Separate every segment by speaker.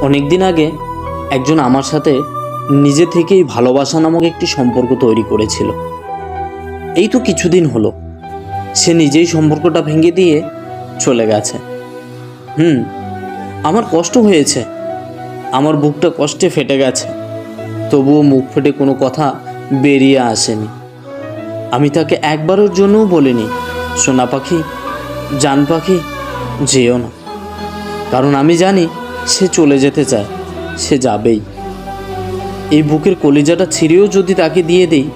Speaker 1: অনেক দিন আগে একজন আমার সাথে নিজে থেকেই ভালোবাসা নামক একটি সম্পর্ক তৈরি করেছিল। এই তো কিছুদিন হলো সে নিজেই সম্পর্কটা ভেঙে দিয়ে চলে গেছে। আমার কষ্ট হয়েছে, আমার বুকটা কষ্টে ফেটে গেছে, তবুও মুখ ফেটে কোনো কথা বেরিয়ে আসেনি। আমি তাকে একবারের জন্যও বলিনি, সোনা পাখি, জান পাখি, যেও না। কারণ আমি জানি সে চলে যেতে চায়, সে যাবেই। এই বুকের কলিজাটা ছিঁড়েও যদি তাকে দিয়ে দেই,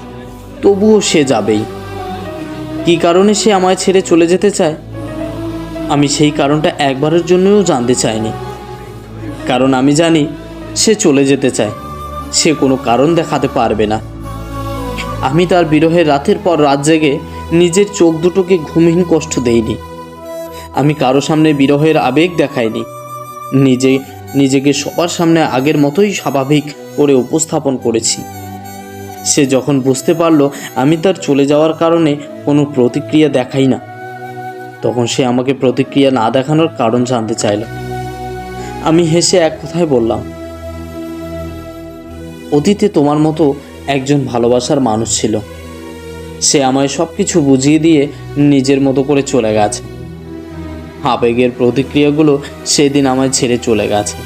Speaker 1: তবুও সে যাবেই। কী কারণে সে আমায় ছেড়ে চলে যেতে চায়, আমি সেই কারণটা একবারের জন্যও জানতে চাইনি। কারণ আমি জানি সে চলে যেতে চায়, সে কোনো কারণ দেখাতে পারবে না। আমি তার বিরহে রাতের পর রাত জেগে নিজের চোখ দুটোকে ঘুমহীন কষ্ট দেইনি। আমি কারো সামনে বিরহের আবেগ দেখাইনি। নিজেকে সবার সামনে আগের মতোই স্বাভাবিক করে উপস্থাপন করেছি। সে যখন বুঝতে পারল আমি তার চলে যাওয়ার কারণে কোনো প্রতিক্রিয়া দেখাই না, তখন সে আমাকে প্রতিক্রিয়া না দেখানোর কারণ জানতে চাইল। আমি হেসে এক কথায় বললাম, অতীতে তোমার মতো একজন ভালোবাসার মানুষ ছিল, সে আমায় সব কিছু বুঝিয়ে দিয়ে নিজের মতো করে চলে গেছে। আবেগের প্রতিক্রিয়াগুলো সেদিন আমায় ছেড়ে চলে গেছে।